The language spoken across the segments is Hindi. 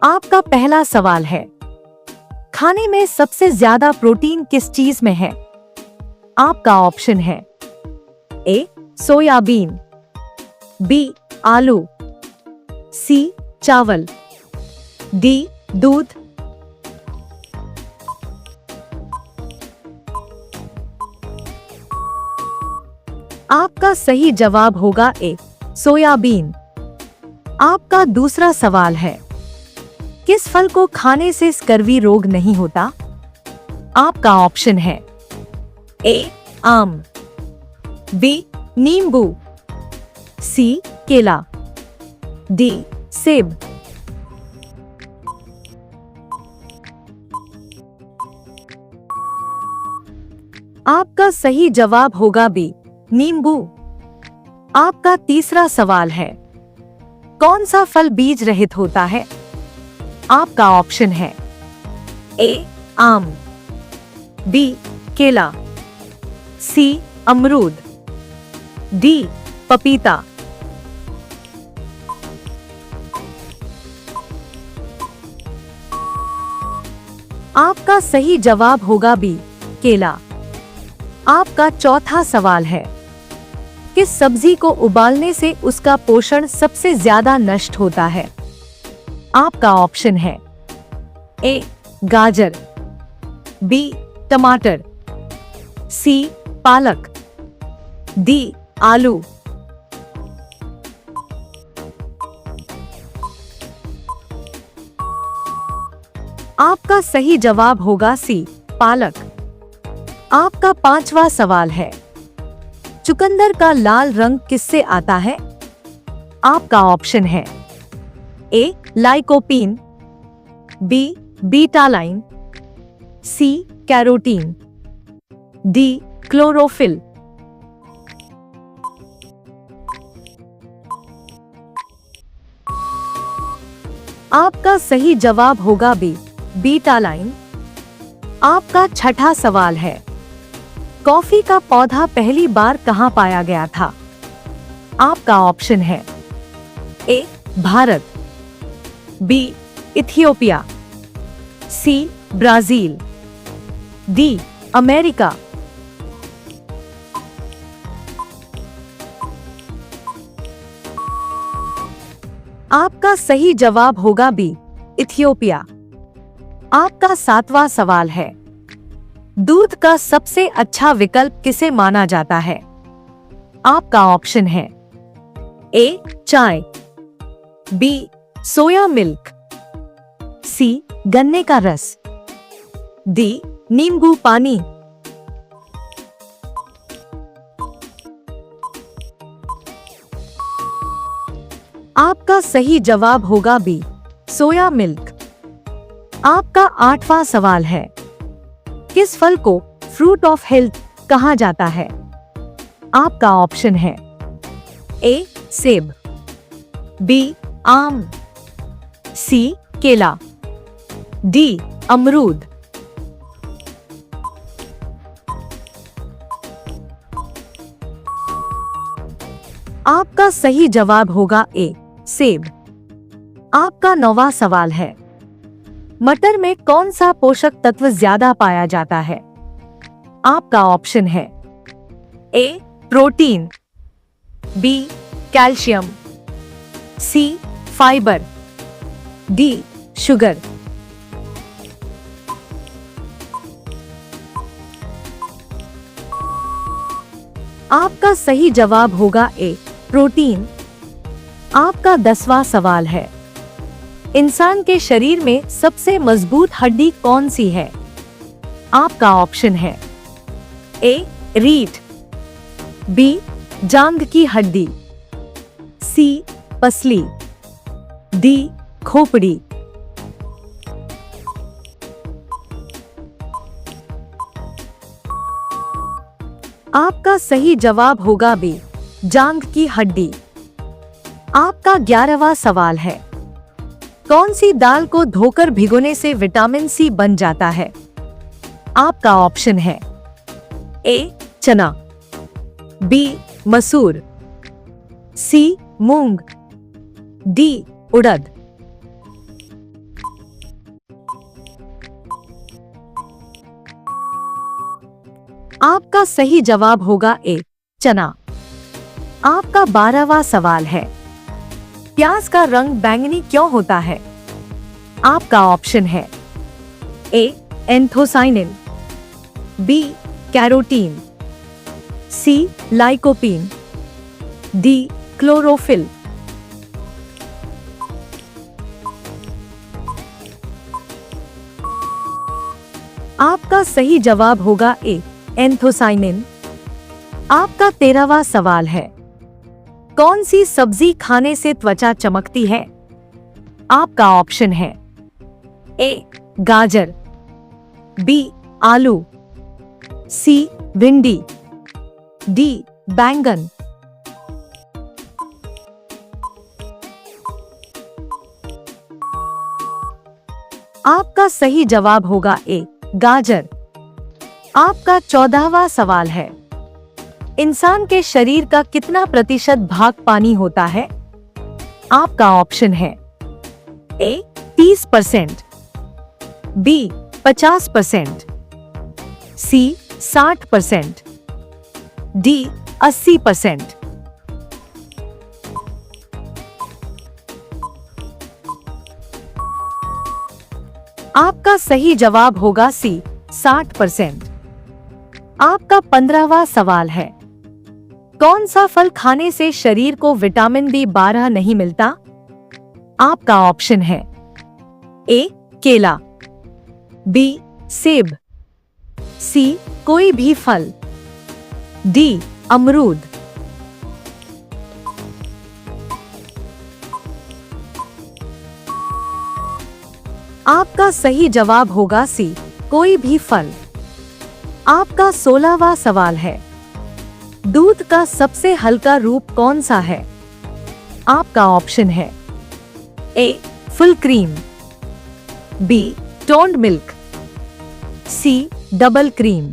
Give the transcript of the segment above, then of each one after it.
आपका पहला सवाल है, खाने में सबसे ज्यादा प्रोटीन किस चीज में है? आपका ऑप्शन है ए सोयाबीन, बी आलू, सी चावल, डी दूध। आपका सही जवाब होगा ए सोयाबीन। आपका दूसरा सवाल है, किस फल को खाने से स्कर्वी रोग नहीं होता? आपका ऑप्शन है ए आम, बी नींबू, सी केला, डी सेब। आपका सही जवाब होगा बी नींबू। आपका तीसरा सवाल है, कौन सा फल बीज रहित होता है? आपका ऑप्शन है ए आम, बी केला, सी अमरूद, डी पपीता। आपका सही जवाब होगा बी केला। आपका चौथा सवाल है, किस सब्जी को उबालने से उसका पोषण सबसे ज्यादा नष्ट होता है? आपका ऑप्शन है ए गाजर, बी टमाटर, सी पालक, डी आलू। आपका सही जवाब होगा सी पालक। आपका पांचवा सवाल है, चुकंदर का लाल रंग किससे आता है? आपका ऑप्शन है ए लाइकोपीन, बी बीटालाइन, सी कैरोटीन, डी क्लोरोफिल। आपका सही जवाब होगा बी बीटालाइन। आपका छठा सवाल है, कॉफी का पौधा पहली बार कहां पाया गया था? आपका ऑप्शन है A Bharat, B Ethiopia, C Brazil, D America. आपका सही जवाब होगा बी इथियोपिया। आपका सातवां सवाल है, दूध का सबसे अच्छा विकल्प किसे माना जाता है? आपका ऑप्शन है ए चाय, बी सोया मिल्क, सी गन्ने का रस, डी नींबू पानी। आपका सही जवाब होगा बी सोया मिल्क। आपका आठवां सवाल है, किस फल को फ्रूट ऑफ हेल्थ कहा जाता है? आपका ऑप्शन है ए सेब, बी आम, सी केला, डी अमरूद। आपका सही जवाब होगा ए सेब। आपका नौवां सवाल है, मटर में कौन सा पोषक तत्व ज्यादा पाया जाता है? आपका ऑप्शन है A protein, B calcium, C fibre, D sugar. आपका सही जवाब होगा ए प्रोटीन। आपका 10वां सवाल है, इंसान के शरीर में सबसे मजबूत हड्डी कौन सी है? आपका ऑप्शन है ए रीढ़, बी जांघ की हड्डी, सी पसली, डी खोपड़ी। आपका सही जवाब होगा बी जांघ की हड्डी। आपका 11वां सवाल है, कौन सी दाल को धोकर भिगोने से विटामिन सी बन जाता है? आपका ऑप्शन है ए चना, बी मसूर, सी मूंग, डी उड़द। आपका सही जवाब होगा ए, चना। आपका 12वां सवाल है, प्याज का रंग बैंगनी क्यों होता है? आपका ऑप्शन है ए, एंथोसाइनिन, बी, कैरोटीन, सी, लाइकोपीन, डी, क्लोरोफिल। आपका सही जवाब होगा ए, एंथोसाइनिन। आपका 13वां सवाल है, कौन सी सब्जी खाने से त्वचा चमकती है? आपका ऑप्शन है ए, गाजर, बी, आलू, सी, भिंडी, डी, बैंगन। आपका सही जवाब होगा ए, गाजर। आपका 14वां सवाल है, इंसान के शरीर का कितना प्रतिशत भाग पानी होता है? आपका ऑप्शन है ए, 30%, बी, 50%, सी, 60%, डी, 80%। आपका सही जवाब होगा सी, 60%। आपका 15वां सवाल है, कौन सा फल खाने से शरीर को विटामिन B12 नहीं मिलता? आपका ऑप्शन है ए, केला, बी, सेब, सी, कोई भी फल, डी, अमरूद। आपका सही जवाब होगा सी, कोई भी फल। आपका 16वां सवाल है, दूध का सबसे हल्का रूप कौन सा है? आपका ऑप्शन है A, full cream, B, toned milk, C, double cream,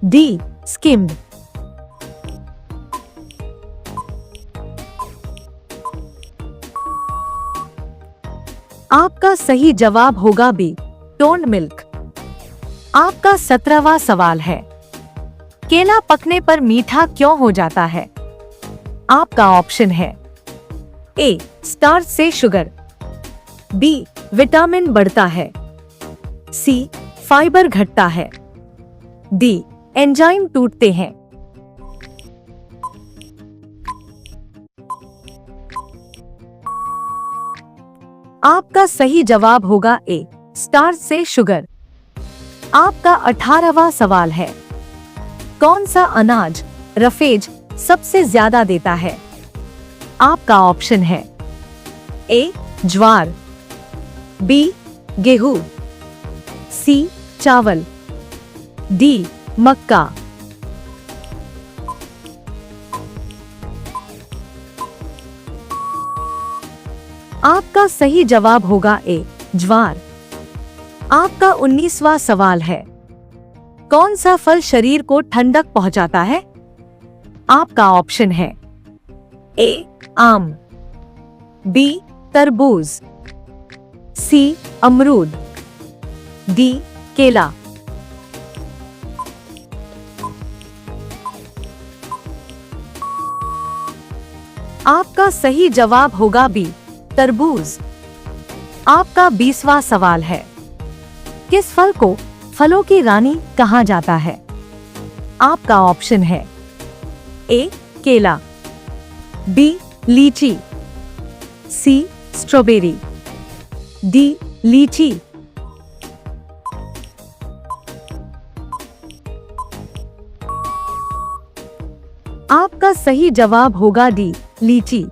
D, skimmed. आपका सही जवाब होगा बी, टोन्ड मिल्क। आपका 17वां सवाल है, केला पकने पर मीठा क्यों हो जाता है? आपका ऑप्शन है ए, स्टार्च से शुगर, बी, विटामिन बढ़ता है, सी, फाइबर घटता है, डी, एंजाइम टूटते हैं। आपका सही जवाब होगा ए, स्टार्च से शुगर। आपका 18वां सवाल है, कौन सा अनाज रफेज सबसे ज्यादा देता है? आपका ऑप्शन है ए, ज्वार, बी, गेहूं, सी, चावल, डी, मक्का। आपका सही जवाब होगा ए, ज्वार। आपका 19वां सवाल है, कौन सा फल शरीर को ठंडक पहुंचाता है? आपका ऑप्शन है ए, आम, बी, तरबूज, सी, अमरूद, डी, केला। आपका सही जवाब होगा बी, तरबूज। आपका 20वां सवाल है, किस फल को फलों की रानी कहा जाता है? आपका ऑप्शन है ए, केला, बी, लीची, सी, स्ट्रॉबेरी, डी, लीची। आपका सही जवाब होगा डी, लीची।